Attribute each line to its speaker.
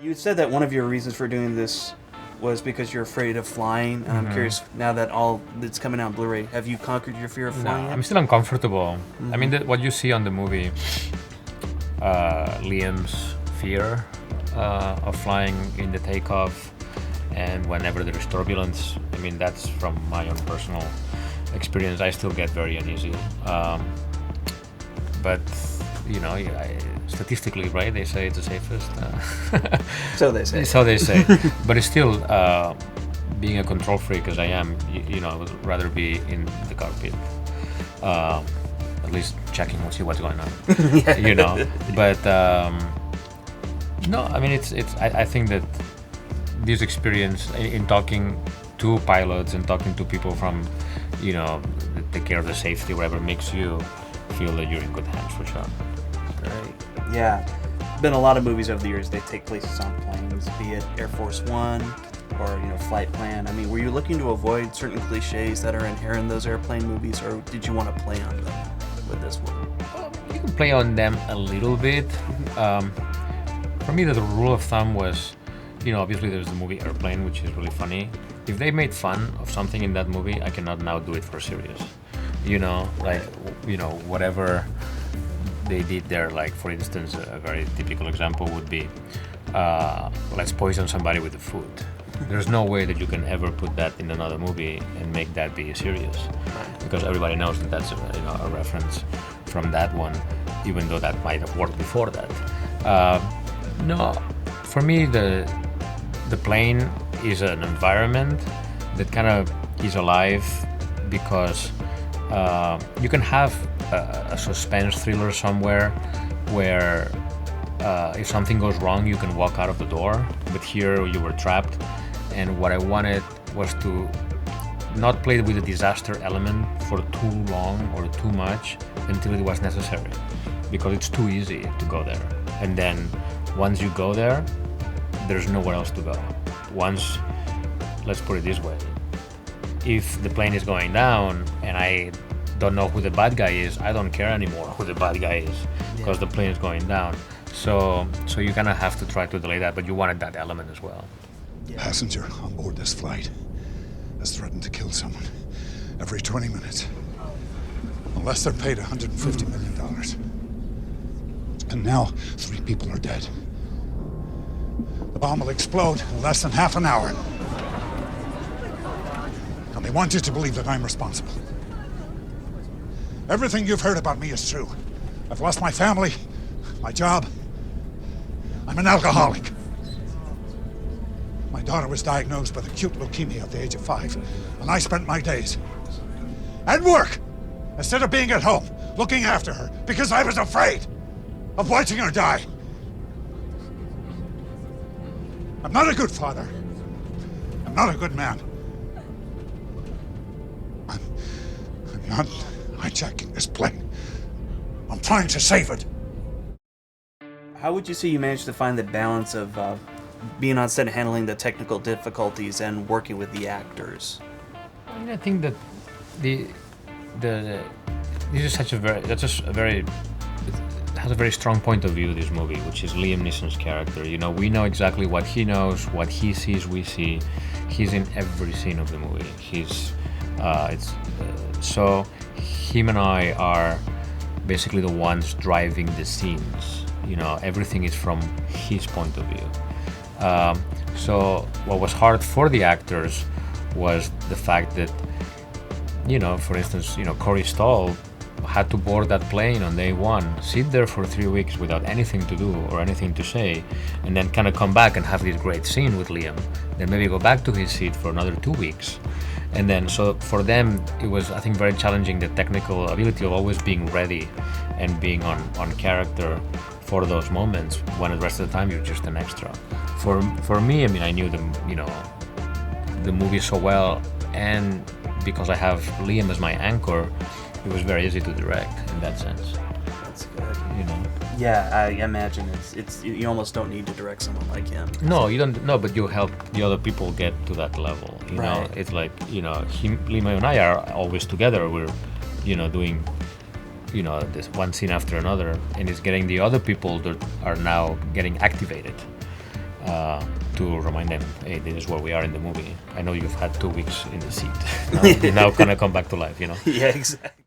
Speaker 1: You said that one of your reasons for doing this was because you're afraid of flying, and I'm curious, now that all that's coming out on Blu-ray, have you conquered your fear of flying?
Speaker 2: No, I'm still uncomfortable. I mean, what you see on the movie, Liam's fear of flying in the takeoff, and whenever there is turbulence, I mean, that's from my own personal experience. I still get very uneasy. But, you know, statistically, right, they say it's the safest.
Speaker 1: So they say.
Speaker 2: So they say. But it's still, being a control freak as I am, you know, I would rather be in the cockpit. At least checking, see what's going on.
Speaker 1: Yeah.
Speaker 2: You know. But, no, I mean, I think that this experience in talking to pilots and talking to people from, you know, that take care of the safety, whatever, makes you feel that you're in good hands for sure.
Speaker 1: Right. Yeah. Been a lot of movies over the years. They take places on planes, be it Air Force One or, you know, Flight Plan. I mean, were you looking to avoid certain cliches that are inherent in those airplane movies, or did you want to play on them with this one?
Speaker 2: You can play on them a little bit. For me, the rule of thumb was, you know, obviously there's the movie Airplane, which is really funny. If they made fun of something in that movie, I cannot now do it for serious. You know, like, you know, whatever they did there, like, for instance, a very typical example would be, let's poison somebody with the food. There's no way that you can ever put that in another movie and make that be serious, because everybody knows that that's a reference from that one, even though that might have worked before that. No, for me, the plane is an environment that kind of is alive, because you can have a suspense thriller somewhere where if something goes wrong, you can walk out of the door, but here you were trapped. And what I wanted was to not play with the disaster element for too long or too much until it was necessary, because it's too easy to go there. And then once you go there, there's nowhere else to go. Once, let's put it this way, if the plane is going down and I don't know who the bad guy is, I don't care anymore who the bad guy is, because the plane is going down. So you kind of have to try to delay that, but you wanted that element as well.
Speaker 3: Yeah. Passenger on board this flight has threatened to kill someone every 20 minutes, unless they're paid $150 million. And now 3 people are dead. The bomb will explode in less than half an hour. And they want you to believe that I'm responsible. Everything you've heard about me is true. I've lost my family, my job. I'm an alcoholic. My daughter was diagnosed with acute leukemia at the age of 5, and I spent my days at work instead of being at home looking after her, because I was afraid of watching her die. I'm not a good father. I'm not a good man. I'm not hijacking this plane. I'm trying to save it.
Speaker 1: How would you say you managed to find the balance of being on set and handling the technical difficulties and working with the actors?
Speaker 2: I mean, I think that this is such a very, it has a very strong point of view, this movie, which is Liam Neeson's character. You know, we know exactly what he knows, what he sees, we see. He's in every scene of the movie. So him and I are basically the ones driving the scenes. You know, everything is from his point of view. So what was hard for the actors was the fact that, you know, for instance, you know, Corey Stoll had to board that plane on day 1, sit there for 3 weeks without anything to do or anything to say, and then kind of come back and have this great scene with Liam, then maybe go back to his seat for another 2 weeks. And then, so for them, it was, I think, very challenging, the technical ability of always being ready and being on character for those moments, when the rest of the time you're just an extra. For me, I mean, I knew the movie so well, and because I have Liam as my anchor, it was very easy to direct in that sense.
Speaker 1: That's good.
Speaker 2: You know.
Speaker 1: Yeah, I imagine it's you almost don't need to direct someone like him.
Speaker 2: No, you don't. No, but you help the other people get to that level. You know, it's like, you know, Liam and I are always together. We're, you know, doing, you know, this one scene after another, and it's getting the other people that are now getting activated. to remind them, hey, this is where we are in the movie. I know you've had 2 weeks in the seat. Now gonna come back to life, you know?
Speaker 1: Yeah, exactly.